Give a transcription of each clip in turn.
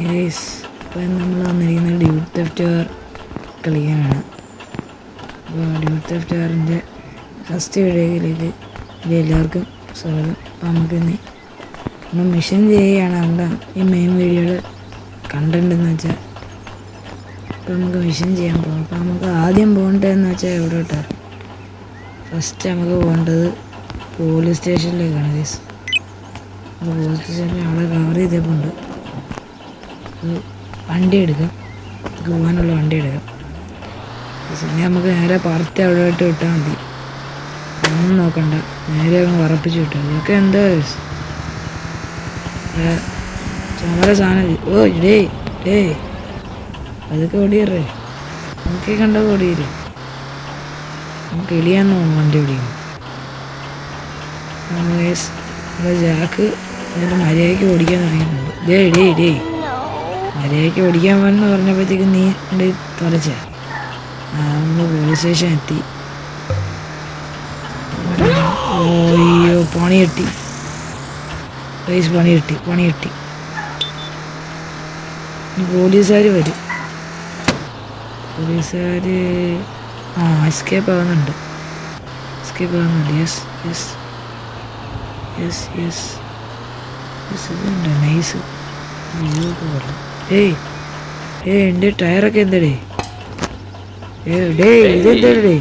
Yes, ഇപ്പം നമ്മൾ വന്നിരിക്കുന്നത് ഡ്യൂട്ട് തെഫ്റ്റ് കാർ കളിക്കാനാണ്. അപ്പോൾ ഡ്യൂട്ട് തെഫ്റ്റ് കാറിൻ്റെ ഫസ്റ്റ് വീഡിയോയിലേക്ക് എല്ലാവർക്കും സ്വാഗതം. അപ്പോൾ നമുക്കിന്ന് നമ്മൾ മിഷൻ ചെയ്യുകയാണ്. നമ്മുടെ ഈ മെയിൻ വീഡിയോയുടെ കണ്ടന്റ് എന്ന് വെച്ചാൽ ഇപ്പോൾ നമുക്ക് മിഷൻ ചെയ്യാൻ പോകാം. അപ്പോൾ നമുക്ക് ആദ്യം പോകേണ്ടതെന്ന് വെച്ചാൽ എവിടോട്ടാണ്? ഫസ്റ്റ് നമുക്ക് പോകേണ്ടത് പോലീസ് സ്റ്റേഷനിലേക്കാണ്. ഗൈസ്, അപ്പോൾ പോലീസ് സ്റ്റേഷനിൽ അവിടെ കവർ ചെയ്തപ്പോണ്ട് വണ്ടി എടുക്കാം, പോകാനുള്ള വണ്ടി എടുക്കാം. പിന്നെ നമുക്ക് നേരെ പറത്തി അവിടെ ഇട്ട് വിട്ടാൽ മതി, ഒന്നും നോക്കണ്ട, നേരെ അങ്ങ് ഉറപ്പിച്ച് വിട്ടാൽ മതി. ഇതൊക്കെ എന്താ ചമര സാധനം. ഓ ഡേ ഡേ അതൊക്കെ ഓടിയറേ, നമുക്ക് കണ്ട ഓടിയില്ലേ, നമുക്ക് എളിയാന്ന് തോന്നുന്നു വണ്ടി ഓടിക്കും. നമ്മുടെ ജാക്ക് അതിൻ്റെ മര്യാദയ്ക്ക് ഓടിക്കാൻ തുടങ്ങിയിട്ടുണ്ട്. ഡേ ഡേ ഡേ മര്യാദയ്ക്ക് ഓടിക്കാൻ പോയെന്ന് പറഞ്ഞപ്പോഴത്തേക്ക് നീ ഉണ്ട് തുലച്ച. നമ്മൾ പോലീസ് സ്റ്റേഷൻ എത്തി. അയ്യോ പണി കിട്ടി, പണി കിട്ടി. പോലീസുകാർ വരും, പോലീസുകാർ എസ്കേപ്പ് ആവുന്നുണ്ട്. Yes yes yes yes yes ഇതുണ്ട് നൈസ്. ഇതൊക്കെ കൊള്ളാം. എൻ്റെ ടയറൊക്കെ എന്തടേ? ഇതെന്തടേ?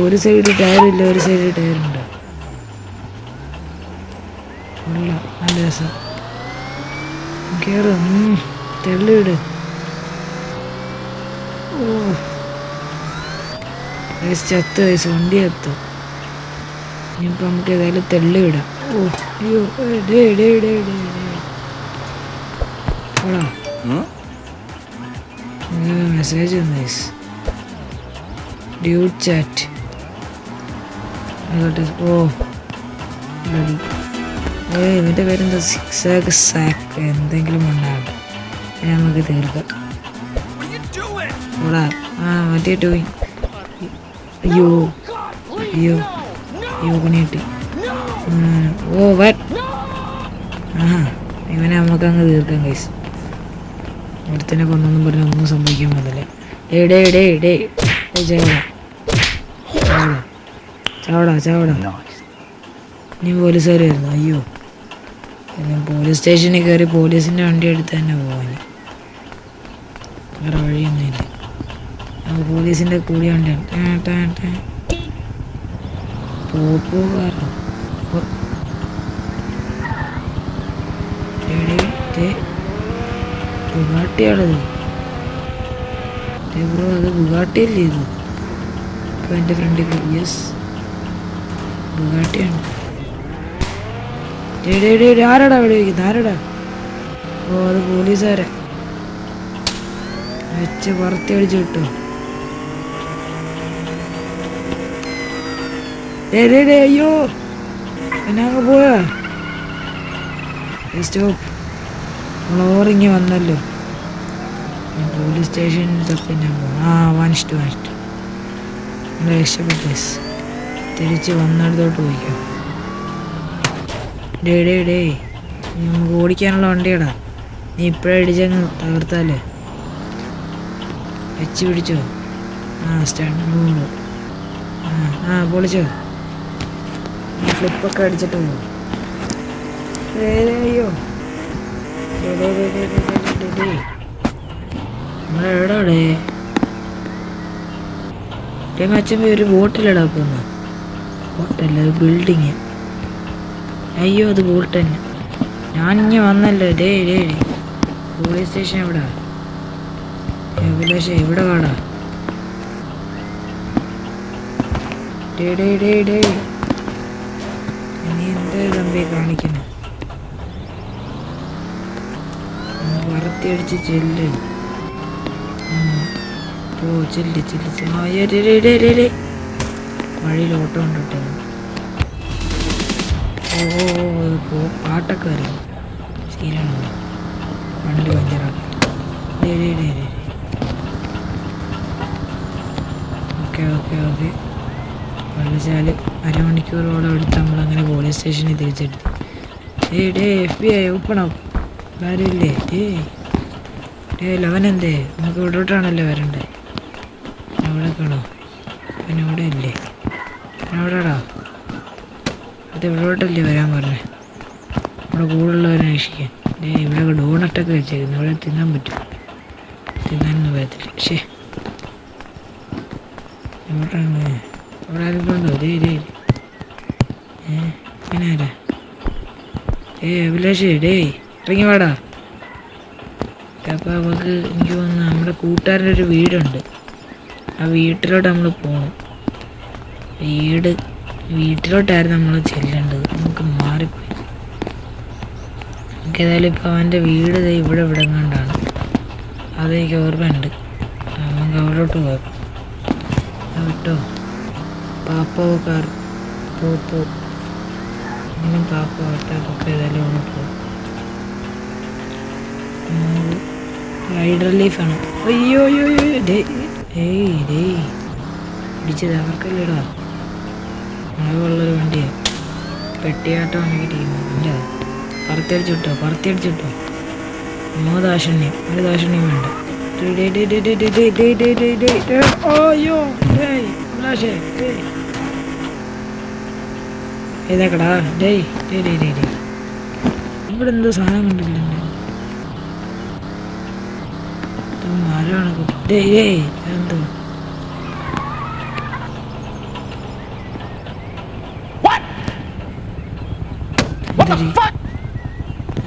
ഒരു സൈഡ് ടയറില്ല, ഒരു സൈഡ് ടയറുണ്ട്. കൊള്ളാം, നല്ല രസം. കയറും, തെള്ളിവിട്. ഓ ചത്ത് വയസ്സ് വണ്ടി ചത്തു. ഇനിയിപ്പോൾ നമുക്ക് ഏതായാലും തെള്ളിവിടാം. ഓ അയ്യോ മെസ്സേജ് ഡ്യൂട്ട് ചാറ്റ്. ഓ ഇവൻ്റെ പേരെന്താ? സാക്ക് എന്തെങ്കിലും ഉണ്ടാകട്ടെ, പിന്നെ നമുക്ക് തീർക്കാം. ഓടാ മറ്റേ ടോയി. അയ്യോ അയ്യോ അയ്യോ പണി കിട്ടി. ഓ ഇവനെ നമുക്ക് അങ്ങ് തീർക്കാം ഗൈസ്. ഒരുത്തനെ കൊന്നൊന്നും പറഞ്ഞാൽ ഒന്നും സംഭവിക്കാൻ പോകുന്നില്ല. ചാവടാ. ഇനി പോലീസുകാർ വരുന്നു. അയ്യോ, പിന്നെ പോലീസ് സ്റ്റേഷനിൽ കയറി പോലീസിൻ്റെ വണ്ടി എടുത്ത് തന്നെ പോവാൻ, വേറെ വഴിയൊന്നുമില്ല. നമുക്ക് പോലീസിൻ്റെ കൂടി വണ്ടിയാണ്. പോകാറോ ബുഗാട്ടിയാണത് ബ്രോ, അത് ബുഗാട്ടിയല്ലേ ഇത്? ഇപ്പോൾ എൻ്റെ ഫ്രണ്ടിൽ യെസ് ബുഗാട്ടിയാണ്. ആരാടാ അവിടെ വയ്ക്കുന്നത്? ആരാടാ? ഓ അത് പോലീസുകാരെ വെച്ച് പറത്തി അടിച്ചു കിട്ടോ. അയ്യോ പിന്നെ അങ്ങ് പോയാ. സ്റ്റോപ്പ്, നമ്മളോറിങ്ങി വന്നല്ലോ. പോലീസ് സ്റ്റേഷനിൽ തപ്പി ഞാൻ പോകണം. വാനിഷ്ട രക്ഷപ്പെട്ടു. തിരിച്ച് വന്നിടത്തോട്ട് പോയിക്കോ. ഡേ നമുക്ക് ഓടിക്കാനുള്ള വണ്ടിയാടാ. നീ ഇപ്പോഴേ അടിച്ചങ്ങ് തകർത്താലേ. വെച്ച് പിടിച്ചോ. സ്റ്റാൻഡ് പൊളിച്ചോ. ഫ്ലിപ്പൊക്കെ അടിച്ചിട്ട് പോകും. അയ്യോ നമ്മളെവിടാടേ? മച്ചമ്പി ഒരു ബോട്ടിലിടാ പോന്ന. ബോട്ടല്ല, അത് ബിൽഡിങ്. അയ്യോ അത് ബോട്ട് തന്നെ. ഞാനിങ്ങനെ വന്നല്ലോ. ഡേ പോലീസ് സ്റ്റേഷൻ എവിടാ? അഭിലാഷ് എവിടെ വാടാ? ഡേ നീ എന്താ തമ്പി കാണിക്കുന്നു? വറുത്തി അടിച്ച് ചെല്ല്. ചെല്ല്. വഴിയിൽ ഓട്ടോ ഉണ്ടോട്ടെ. ഓ പാട്ടൊക്കെ വരും. ശരിയാണോ? വണ്ടി പഞ്ചറാക്കി. ഓക്കെ വെള്ളച്ചാല് അരമണിക്കൂറോളം എടുത്ത് നമ്മളങ്ങനെ പോലീസ് സ്റ്റേഷനിൽ തിരിച്ചെടുത്തു. FBI ഓപ്പൺ ആവും. ആരുമില്ലേ? അവനെന്തേ? നമുക്ക് ഇവിടോട്ടാണല്ലോ വരണ്ടേ? അവിടെ കാണോ? പിന്നെ ഇവിടെ ഇല്ലേ? എവിടെടാ? അത് ഇവിടോട്ടല്ലേ വരാൻ പറഞ്ഞേ? ഇവിടെ കൂടുതലുള്ളവരെ രക്ഷിക്കാൻ. ഇവിടെ ഡോണട്ടൊക്കെ വെച്ചേക്കുന്നു. ഇവിടെ തിന്നാൻ പറ്റും. തിന്നാനൊന്നും വരത്തില്ല. പക്ഷേ എങ്ങോട്ടാണ്? അവിടെ ആരും ഉണ്ടോ? പിന്നെ ആരാ? അഭിലാഷേ ഇറങ്ങി വാടാ. അപ്പോൾ നമുക്ക് എനിക്ക് തോന്നുന്നു നമ്മുടെ കൂട്ടുകാരൻ്റെ ഒരു വീടുണ്ട്. ആ വീട്ടിലോട്ട് നമ്മൾ പോകണം. വീട്ടിലോട്ടായിരുന്നു നമ്മൾ ചെല്ലേണ്ടത്. നമുക്ക് മാറിപ്പോയി. നമുക്ക് ഏതായാലും ഇപ്പോൾ അവൻ്റെ വീട് ഇവിടെ എങ്ങാണ്ടാണ്. അതെനിക്ക് ഓർമ്മയുണ്ട്. നമുക്ക് അവിടോട്ട് പോയപ്പോൾ വിട്ടോ. പാപ്പോ കാർ പോപ്പോ ഇങ്ങനെ പാപ്പോ ഒട്ടാപ്പൊക്കെ ഏതായാലും അങ്ങോട്ട് പോകും. റൈഡർ ലൈഫാണ്. അയ്യോ പിടിച്ചത് അവർക്കല്ലേടാ. മുളകുള്ളൊരു വണ്ടിയാണ്. പെട്ടിയാട്ടമാണ് ഇരിക്കുന്നത്. എൻ്റെ പറത്തിയടിച്ചിട്ടോ. നോ ദാക്ഷണ്യം. ഒരു ദാക്ഷണ്യം വേണ്ട. അയ്യോ ഏതാക്കടാ? ഇവിടെ എന്തോ സാധനം കണ്ടില്ല. മരമാണ്. എന്തോ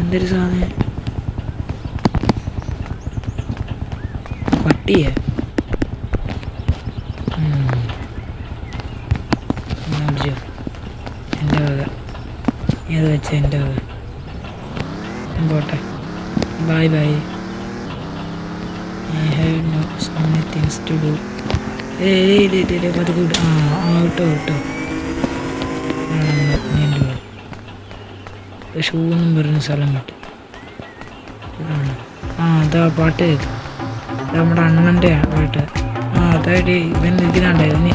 എന്തൊരു സാധനം? പട്ടിയെ എൻ്റെ വക. ഏത് വെച്ച എൻ്റെ വക. പോട്ടെ. By. I have no so many things to do. പതുക്കെ വിട്ടോ. ഷൂന്നും പറഞ്ഞ സ്ഥലം കിട്ടും. അതാ പാട്ട് കേൾക്കും. നമ്മുടെ അണ്ണൻ്റെ പാട്ട്. അതായത് ഇവൻ ഇരിക്കുന്നുണ്ട്. ഇവന്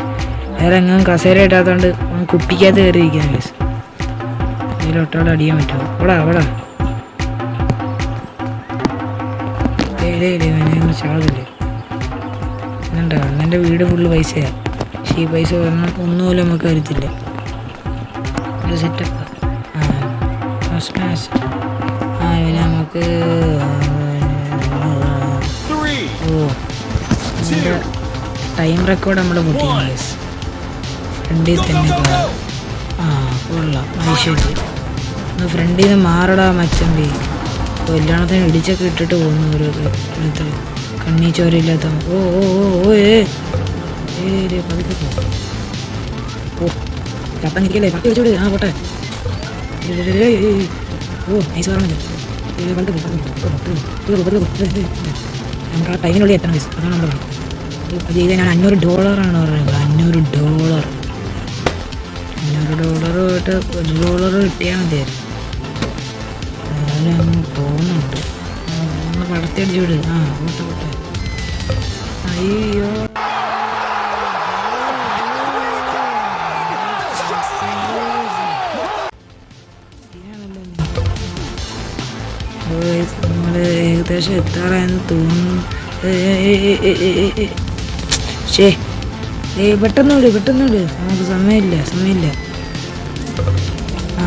വേറെ എങ്ങും കസേര ഇട്ടാത്തതുകൊണ്ട് അവൻ കുപ്പിക്കകത്ത് കയറിയിരിക്കുന്ന കേസ്. ഇതിലൊട്ടാടെ അടിയാൻ പറ്റുമോ? അവിടെ ചാടില്ലേ? എന്നുണ്ടോ? അണ്ണൻ്റെ വീട് ഫുള്ള് പൈസയാണ്. പക്ഷേ ഈ പൈസ പറഞ്ഞാൽ ഒന്നുപോലും നമുക്ക് അറിയത്തില്ല. ഒരു സെറ്റപ്പ്. ഇവന് നമുക്ക് ടൈം റെക്കോർഡ് നമ്മൾ പൊട്ടിയാണ് കേസ്. ഫ്രണ്ടിൽ തന്നെ കൊള്ളാം. ഐശ്വര്യം ഒന്ന് ഫ്രണ്ടിൽ നിന്ന് മാറടാ മച്ചമ്പി. കല്യാണത്തിന് ഇടിച്ചൊക്കെ ഇട്ടിട്ട് പോകുന്നു ഓരോരുത്തർ. കണ്ണീ ചോരയില്ലാത്ത പതുക്കെ ചപ്പൻ ഇരിക്കല്ലേ? പട്ടി വെച്ചോട്. പോട്ടെ. നൈസ് പറഞ്ഞത്. നമുക്ക് ആ ടൈമിനുള്ളിൽ എത്തണം കേസ്. അതാണ് നമ്മുടെ പണി. അത് ചെയ്താൽ ഞാൻ $500 പറഞ്ഞത്. $500 $1 കിട്ടിയാൽ മതിയായിരുന്നു. അങ്ങ് പോകുന്നുണ്ട്. ഒന്ന് പടത്തിയടിച്ചു വിട്. പോട്ടെ. അയ്യോ നമ്മൾ ഏകദേശം എത്താറായെന്ന് തോന്നുന്നു. പെട്ടെന്ന് വിട്. നമുക്ക് സമയമില്ല.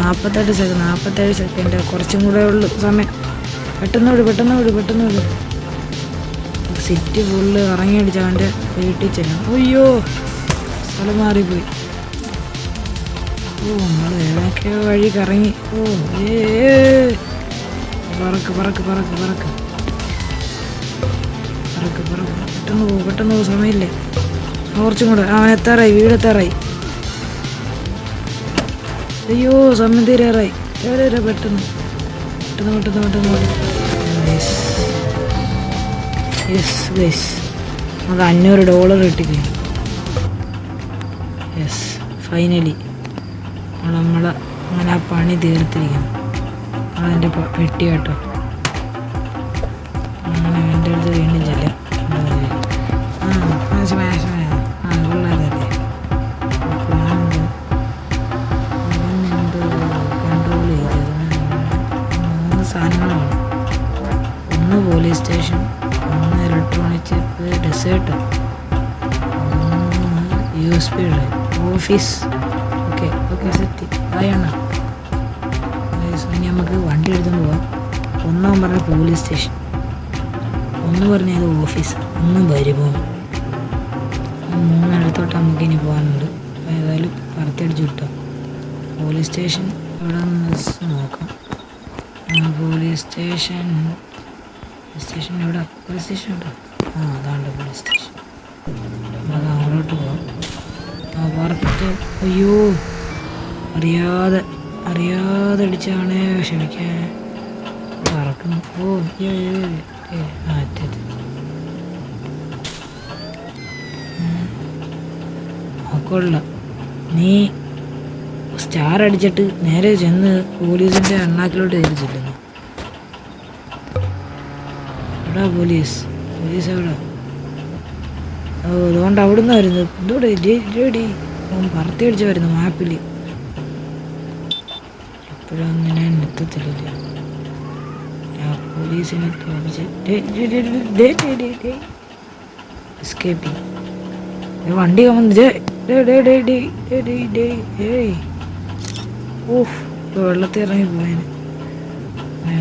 47 സെക്കൻഡ് കുറച്ചും കൂടെ ഉള്ളു സമയം. പെട്ടെന്ന് വിട്. സിറ്റി ഫുള്ള് ഇറങ്ങിയടിച്ച് അവൻ്റെ വീട്ടിൽ ചെല്ലാം. അയ്യോ സ്ഥലം മാറിപ്പോയി. നമ്മൾ ഏതൊക്കെയോ വഴി കറങ്ങി. പറക്ക്. പെട്ടെന്ന് പോ. സമയമില്ല. കുറച്ചും കൂടെ. അവൻ എത്താറായി. വീടെത്താറായി. അയ്യോ സമയം തീരാറായി. പെട്ടെന്ന് നമുക്ക് $500 കിട്ടിക്കഴിഞ്ഞു. ഫൈനലി നമ്മൾ അങ്ങനെ ആ പണി തീർത്തിരിക്കുന്നു. അതെൻ്റെ പെട്ടി കേട്ടോ. അങ്ങനെ എൻ്റെ അടുത്ത് വീണ്ടും ചെല്ലാം. കൊള്ളാതെ കൺട്രോൾ ചെയ്ത് 3 സാധനങ്ങളാണ്. Speed office. Okay okay set ആയണ്ണ. ഇനി നമുക്ക് വണ്ടി എടുത്തുകൊണ്ട് പോവാം. ഒന്നാം പറഞ്ഞ പോലീസ് സ്റ്റേഷൻ, ഒന്ന് പറഞ്ഞത് ഓഫീസ്, ഒന്ന് പരിഭവം. മൂന്നിടത്തോട്ട് നമുക്ക് ഇനി പോകാനുണ്ട്. ഏതായാലും പുറത്തടിച്ച് കിട്ടാം. പോലീസ് സ്റ്റേഷൻ എവിടെ നിന്ന് നോക്കാം. പോലീസ് സ്റ്റേഷൻ എവിടെ? പോലീസ് സ്റ്റേഷൻ ഉണ്ടോ? അതാണ്ട് പോലീസ് സ്റ്റേഷൻ. നമുക്ക് അങ്ങോട്ട് പോവാം. പുറത്ത് അയ്യോ അറിയാതെ അടിച്ചാണ്. ക്ഷമിക്കാൻ പറക്കുന്നു. കൊള്ള. നീ സ്റ്റാർ അടിച്ചിട്ട് നേരെ ചെന്ന് പോലീസിന്റെ അണ്ണാക്കിലോട്ട് കയറി ചെല്ലുന്നു. എവിടാ പോലീസ് എവിടാ? അതുകൊണ്ട് അവിടുന്ന് വരുന്നത് എന്തോടെ റെഡി പറത്തി അടിച്ച് വരുന്നു മാപ്പിൽ. എപ്പോഴും അങ്ങനെ നിർത്തത്തില്ല. പോലീസിനെ എസ്കേപ്പിംഗ് വണ്ടി വെള്ളത്തിൽ ഇറങ്ങി പോയതിന്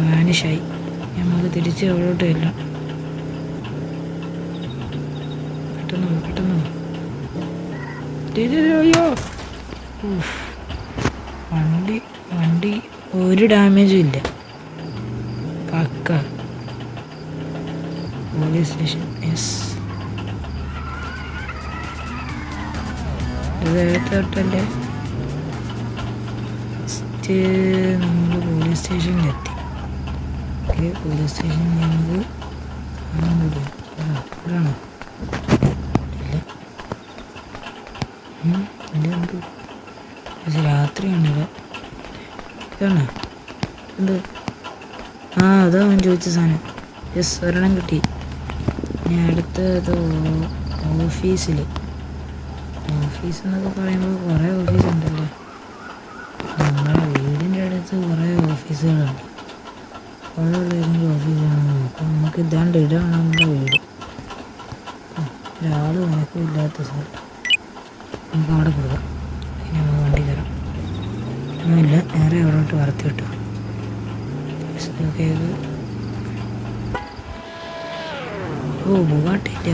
വാനിഷായി. നമുക്ക് തിരിച്ച് അവിടോട്ട് ഇല്ല. പെട്ടെന്ന് അയ്യോ വണ്ടി ഒരു ഡാമേജും ഇല്ല. പക്ക പോലീസ് സ്റ്റേഷൻ. യെസ് തൊട്ടല്ലേ ഫസ്റ്റ് നമ്മൾ പോലീസ് സ്റ്റേഷനിലെത്തി. ഓക്കെ പോലീസ് സ്റ്റേഷനിൽ നമുക്ക് ഇവിടാണോ? ഇല്ല എന്ത് രാത്രിയാണല്ലോ. ഇതാണോ എന്ത്? അതാ അവൻ ചോദിച്ച സാധനം. യെസ് ഒരെണ്ണം കിട്ടി. ഇനി അടുത്തത് ഓഫീസ് എന്നൊക്കെ പറയുമ്പോൾ കുറേ ഓഫീസ് ഉണ്ടല്ലോ. നമ്മുടെ വീടിൻ്റെ അടുത്ത് കുറേ ഓഫീസുകളുണ്ട്. അവിടെ ഏതെങ്കിലും ഓഫീസാണ്. അപ്പം നമുക്ക് ഇതാണ്ട് ഇടാണ് നമ്മുടെ വീട്. ഒരാൾ വനക്കും ഇല്ലാത്ത സ്ഥലം. നമുക്ക് അവിടെ പോകാം. പിന്നെ നമുക്ക് വണ്ടി കയറാം. ഒന്നുമില്ല, നേരെ അവിടോട്ട് വറുത്തി കിട്ടും. ബുഗാട്ടിൻ്റെ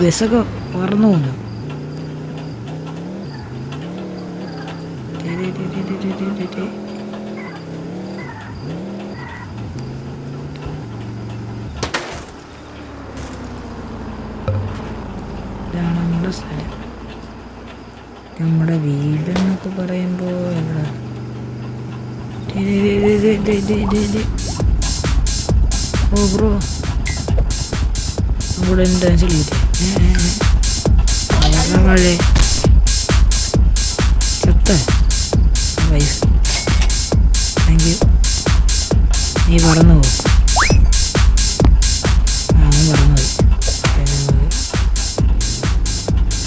ബസ്സൊക്കെ പറന്നു പോകുന്നു. ഇതാണ് നമ്മുടെ സ്ഥലം. നമ്മുടെ വീടെന്നൊക്കെ പറയുമ്പോൾ എവിടെ? ബ്രോ ഇവിടെ എന്താ മഴ ചത്ത വൈഫ്. Thank you. നീ പറന്നു പോകും. അവൻ പറന്നു പോയി.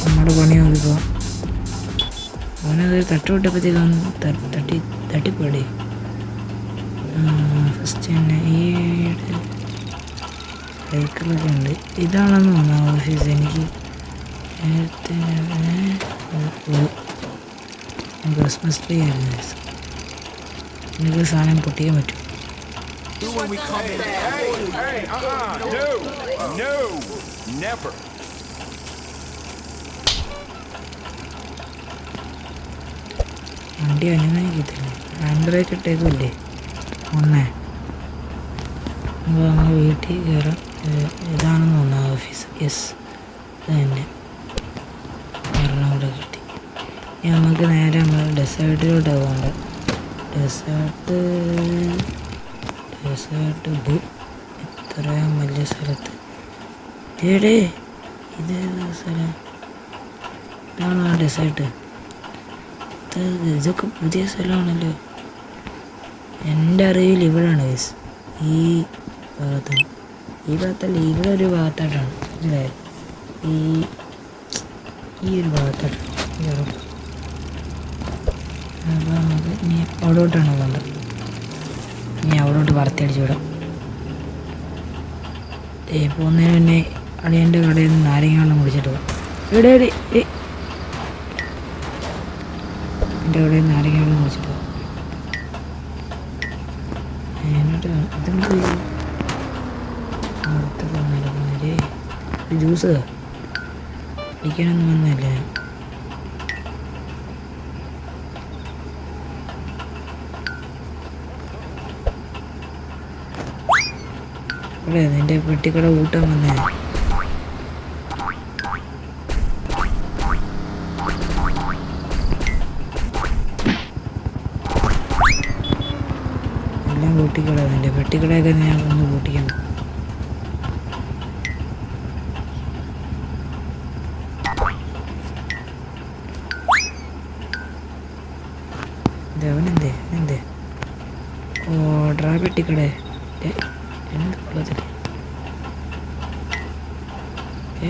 നമ്മുടെ പണി നോക്കിപ്പോ. അവനത് തട്ടുവിട്ടപ്പോഴത്തേക്ക് തട്ടിപ്പോടി. ഫസ്റ്റ് തന്നെ ഈ സൈക്കിളൊക്കെ ഉണ്ട്. ഇതാണെന്ന് തോന്നുന്നു ഓഫീസ്. എനിക്ക് നേരത്തെ ക്രിസ്മസ് ട്രീ ആയിരുന്നു. എനിക്ക് സാധനം പൊട്ടിക്കാൻ പറ്റും. വണ്ടി അനുമാനിക്കത്തില്ല. ഹാൻഡ് ബ്രേക്ക് ഇട്ടേക്കുമല്ലേ ഒന്നേ. അപ്പോൾ നമ്മൾ വീട്ടിൽ കയറാം. ഇതാണെന്ന് തോന്നുന്നു ഓഫീസ്. യെസ് ഇത് തന്നെ. ഒരെണ്ണം കൂടെ കിട്ടി. ഇനി നമുക്ക് നേരെ നമ്മൾ ഡെസേർട്ടിലോട്ടാണ് പോകേണ്ടത്. ഡെസേർട്ട് ഇത്രയും വലിയ സ്ഥലത്ത് ഏടേ ഇതേതാ സ്ഥലം? ഇതാണോ ആ ഡെസേർട്ട്? ഇതൊക്കെ പുതിയ സ്ഥലമാണല്ലോ. എൻ്റെ അറിവിൽ ഇവിടെയാണ് ഗൈസ്. ഈ ഭാഗത്തല്ല, ഇവിടെ ഒരു ഭാഗത്തായിട്ടാണ്. അല്ലേ? ഈ ഒരു ഭാഗത്തായിട്ടാണ്. അപ്പോൾ നമുക്ക് ഇനി അവിടോട്ടാണ് പോകേണ്ടത്. ഇനി അവിടോട്ട് വറുത്തടിച്ച് വിടാം. പോകുന്നതിന് മുന്നേ അളിയൻ്റെ കടയിൽ നിന്ന് നാരങ്ങ വെള്ളം കുടിച്ചിട്ട് പോകാം. എൻ്റെ അവിടെ നാരങ്ങ വെച്ചിട്ട് എന്നിട്ട് ഇതെന്ത് നടക്കുന്നേ ജ്യൂസ് അടിക്കാനൊന്നും വന്നല്ലേ ഇവിടെ നിൻ്റെ പെട്ടിക്കട കൂട്ടാൻ വന്നേ എല്ലാം കൂട്ടിക്കട നിൻ്റെ പെട്ടിക്കടയൊക്കെ ഞാൻ ഒന്ന് കൂട്ടിക്കണം അവനെന്തേ എന്തേ ഓർഡറാ പെട്ടിക്കടേ എന്ത് കുളത്തില്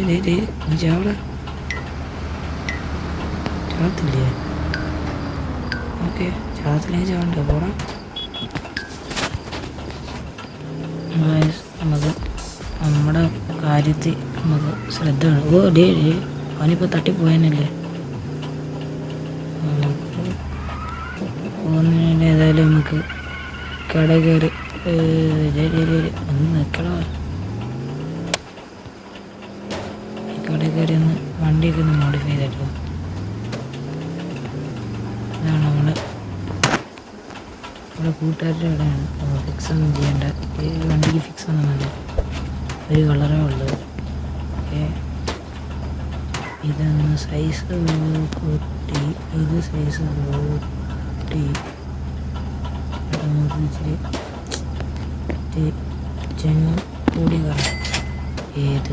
നീ ചാവടാ ചാവത്തില്ലേ ഓക്കെ ചാവത്തില്ലെങ്കിൽ ചാവണ്ട പോടാ നമുക്ക് നമ്മുടെ കാര്യത്തിൽ നമുക്ക് ശ്രദ്ധ വേണം ഓ ഡേ അവനിപ്പോൾ തട്ടിപ്പോയനല്ലേ പോകുന്നതിന് ഏതായാലും നമുക്ക് കട കയറി ഒന്ന് നിൽക്കണോ ഈ കട കയറി ഒന്ന് വണ്ടിയൊക്കെ ഒന്ന് മോഡിഫൈ ചെയ്തിട്ടോ ഇതാണ് നമ്മുടെ കൂട്ടുകാരുടെ കടയാണ് ഫിക്സ് ഒന്നും ചെയ്യേണ്ട ഈ വണ്ടിക്ക് ഫിക്സ് ഒന്നും വേണ്ട ഒരു കളറേ ഉള്ളൂ ഓക്കെ ഇതൊന്ന് സൈസ് കൂട്ടി ഇത് സൈസ് കൂട്ടി ഇച്ചിരി ചെങ്ങ കൂടി കാണാം ഏത്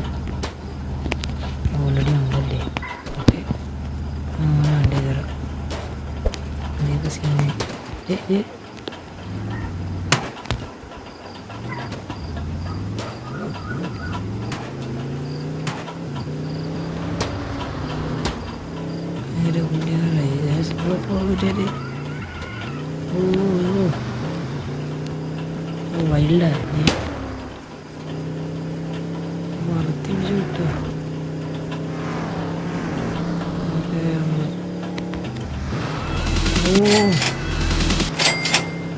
ഓൾറെഡി ഉണ്ടല്ലേ ഓക്കെ അങ്ങനെ വണ്ടി തരാം ഇതൊക്കെ സീനെ വൈൽഡാ വളർത്തി പിടിച്ച് കിട്ടുക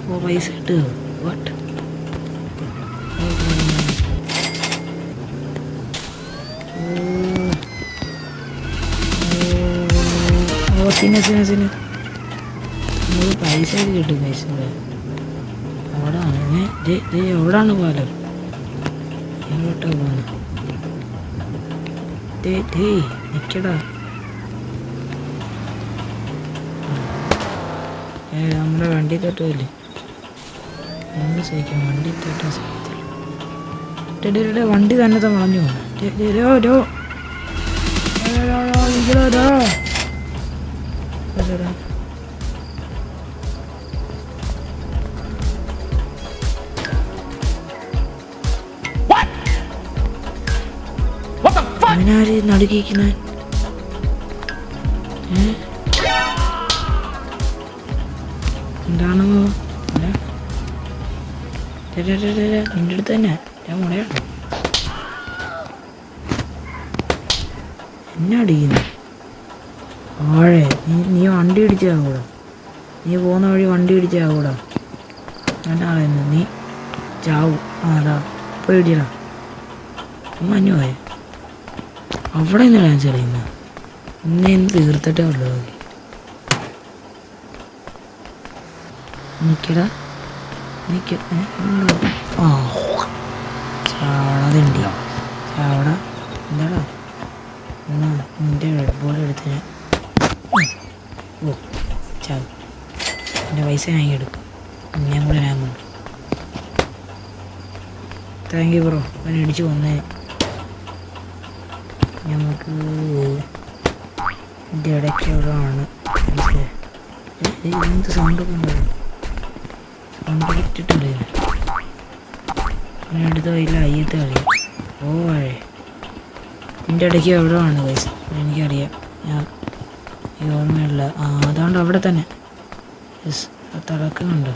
ഓ പൈസ കിട്ടുക വാട്ട് ഓ സിന നമുക്ക് പൈസ കിട്ടും പൈസ അവിടാണ് എവിടാണ് പാലം എങ്ങോട്ടാ പോകുന്നത് നിക്കടാ നമ്മുടെ വണ്ടി തൊട്ടില്ലേ എന്ത് സഹിക്കാം വണ്ടി തൊട്ടാ സഹിക്കത്തില്ല വണ്ടി തന്നെ വളഞ്ഞു പോകുന്നു അവനാര് നടുക്കിക്കുന്ന എന്താണോ നിന്റെ അടുത്ത് തന്നെ ഞാൻ മുളയാണ് എന്നെ അടിക്കുന്നു ആഴേ നീ വണ്ടി ഇടിച്ചാകൂടാ നീ പോകുന്ന വഴി വണ്ടി ഇടിച്ചാകൂടാ എന്നാളെന്ന് നീ ചാവും അതാ പോയി ഇടിയടാ മഞ്ഞു പോയേ അവിടെ നിന്ന് ഡാൻസ് കളിക്കുന്ന ഇന്നെ തീർത്തിട്ടേ ഉള്ളൂ നിക്കടാ ആ ചാവടതുണ്ട് ചാവട എന്താടാ എന്നാ നിൻ്റെ റെഡ് ബോൾ എടുത്ത് ഞാൻ ഓ ചാവ് എൻ്റെ പൈസ വാങ്ങിയെടുക്കും ഞാൻ കൂടെ ഞാൻ കൊണ്ട് താങ്ക് യു ബ്രോ അവൻ ഇടിച്ച് വന്നേ നമുക്ക് ഇതിൻ്റെ ഇടയ്ക്ക് എവിടെയാണ് എന്ത് സൗണ്ടൊക്കെ ഉണ്ടാവും സൗണ്ട് ഇട്ടിട്ടില്ലേ പിന്നെ അടുത്ത കയ്യിൽ അയ്യത്തെ കളിയാം ഓ വഴേ ഇതിൻ്റെ ഇടയ്ക്ക് എവിടെയാണ് പൈസ എനിക്കറിയാം ഞാൻ ഈ ഓർമ്മയുള്ള അതുകൊണ്ട് അവിടെ തന്നെ യെസ് തിളക്കുന്നുണ്ട്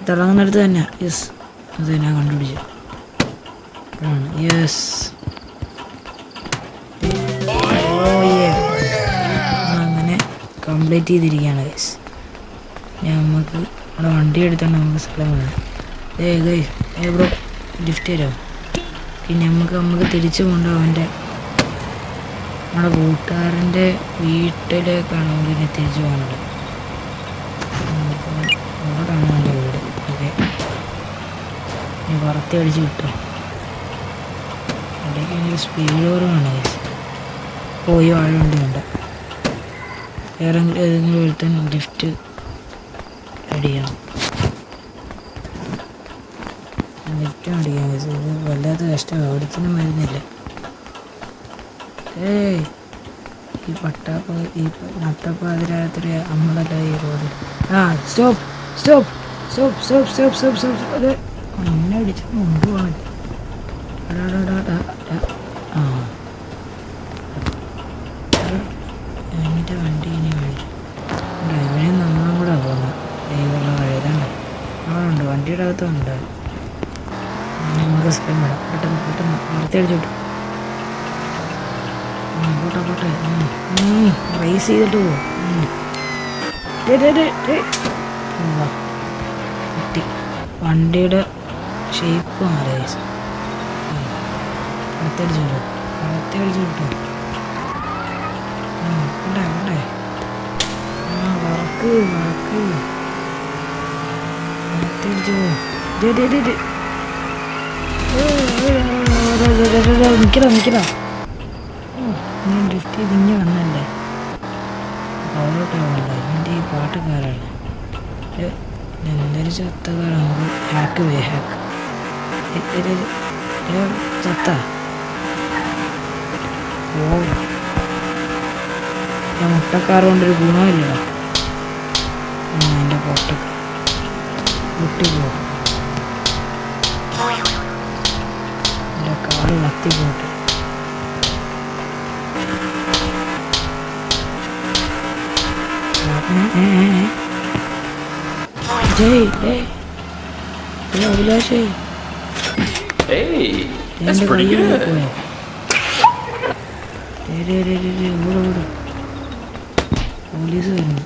തിളങ്ങുന്നിടത്ത് തന്നെ യെസ് അത് ഞാൻ കണ്ടുപിടിച്ചു യെസ് അങ്ങനെ കംപ്ലീറ്റ് ചെയ്തിരിക്കുകയാണ് ഗൈസ്. നമുക്ക് നമ്മുടെ വണ്ടി എടുത്തോണ്ട് നമുക്ക് സ്ഥലം വേണം. ബ്രോ ലിഫ്റ്റ് തരാം. പിന്നെ നമുക്ക് തിരിച്ചു കൊണ്ട് നമ്മുടെ കൂട്ടുകാരൻ്റെ വീട്ടിലേക്കാണ് നമുക്കിനി തിരിച്ചു പോകാനുള്ളത്. അവിടെയാണ് എൻ്റെ വീട്. ഓക്കെ, ഇനി പുറത്ത് അടിച്ച് കിട്ടും. അവിടേക്ക് എനിക്ക് സ്പീഡ് കുറവാണ് ഗൈസ്. പോയി ആഴുണ്ട് വേണ്ട. വേറെ ഏതെങ്കിലും ഒരുത്തൻ ലിഫ്റ്റ് അടിക്കണം. ലിഫ്റ്റും അടിക്കാൻ ഗൈസ്. ഇത് വല്ലാത്ത കഷ്ടമാണ്. ഒരുത്തിനും മരുന്നില്ല. ഈ നട്ടപ്പാതിരാത്രി നമ്മളല്ല ഈ റോഡിൽ. Stop stop stop stop stop stop stop. അത് എന്നെ അടിച്ച് കൊണ്ടുപോകണം. എൻ്റെ വണ്ടി ഇനി മേടിച്ചു. ഡ്രൈവറിന് നമ്മളും കൂടെ പോകുന്നത്. ഡ്രൈവറുള്ള വഴിയതാണ്. അവിടെ ഉണ്ട്, വണ്ടിയുടെ അകത്തുണ്ട്. നമുക്ക് സ്പെൻഡ് വേണം. പെട്ടെന്ന് പെട്ടെന്ന് നിർത്തിയടിച്ചോട്ടു. പോട്ടെ പോട്ടെ. റേസ് ചെയ്തിട്ട് പോകും. വണ്ടിയുടെ ഷേപ്പ് മാറി. അടുത്തടിച്ചോട്ടു അടുത്തടിച്ചോട്ടു. പോട്ടെ പോട്ടെ. വറക്ക് വറക്ക്. അടുത്തടിച്ചു പോകും. നിൽക്കടാ. ഞാൻ ഡ്രിഫ്റ്റ് ചെയ്ത് ഇങ്ങനെ വന്നല്ലേ. അവരോട്ട് പോകണ്ട. എൻ്റെ ഈ പാട്ടുകാരാണ്. എന്തൊരു ചത്തകാരാണ്. നമുക്ക് ഹാക്ക് പോയി. ഹാക്ക് ചത്ത. ഓ, ഞാൻ മുട്ടക്കാർ കൊണ്ടൊരു ഗുണമില്ലല്ലോ. എൻ്റെ പൊട്ടക്കാർ പൊട്ടിപ്പോ. എൻ്റെ കാറ് കത്തിപ്പോട്ടെ. അഭിലാഷേ, എൻ്റെ കയ്യിൽ പോയോ? ഓട് പോലീസ് വരുന്നു.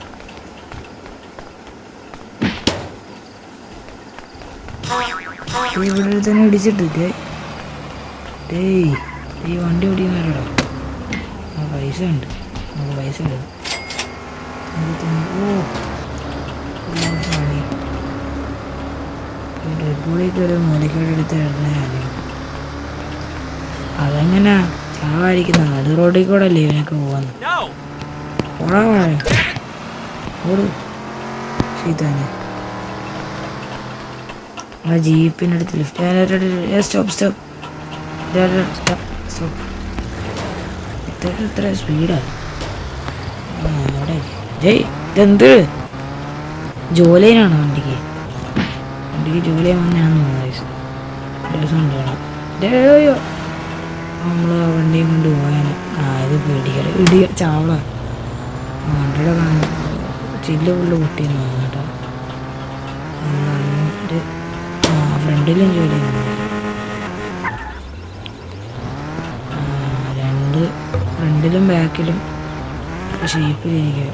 ഇവിടെ തന്നെ ഇടിച്ചിട്ട്. ഈ വണ്ടി ഓടിക്കുന്നവരോടോ പൈസ ഉണ്ട്. നമുക്ക് പൈസ ഇടും. റെഡ് ബുള്ളിക്ക് ഒരു മൂലക്കേട് എടുത്ത് ഇടുന്നതാണ്. അതെങ്ങനാ ചാവായിരിക്കുന്ന നടു റോഡിൽ കൂടെ അല്ലേ ഇവനൊക്കെ പോവാന്ന്. ഓട് ശീതാന്. ആ ജീപ്പിൻ്റെ അടുത്ത് ലിഫ്റ്റ്. Stop stop stop. ഇത്ര സ്പീഡാണ് അവിടെ. ഇതെന്ത് ജോലിയിലാണോ? വണ്ടിക്ക് ജോലി വന്നാന്ന് തോന്നുന്നു. നമ്മൾ ആ വണ്ടിയും കൊണ്ട് പോയാന്. ഇത് പേടിക്കല ചാവള. വണ്ടിയുടെ ചില്ല് ഫുള്ള് പൊട്ടിയെന്ന് തോന്നുന്നു കേട്ടോ. ഫ്രണ്ടിലും ജോലി ഫ്രണ്ടിലും ബാക്കിലും ഷേപ്പിലിരിക്കുക.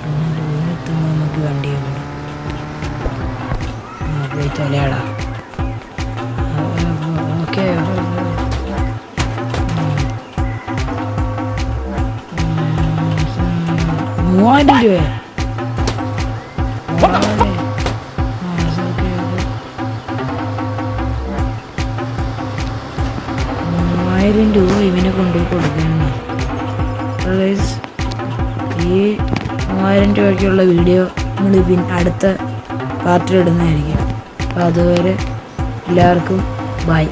പിന്നെ ലോണെത്തുമ്പോൾ നമുക്ക് വണ്ടി കൂടെ പോയി തലയാടാ. ഓക്കെ, 3000 രൂപ. 3000 രൂപ ഇവനെ കൊണ്ടുപോയി കൊടുക്കണം. ഈ 3000 രൂപയ്ക്കുള്ള വീഡിയോ നമ്മൾ അടുത്ത പാർട്ടിൽ ഇടുന്നതായിരിക്കും. അപ്പോൾ അതുവരെ എല്ലാവർക്കും ബൈ.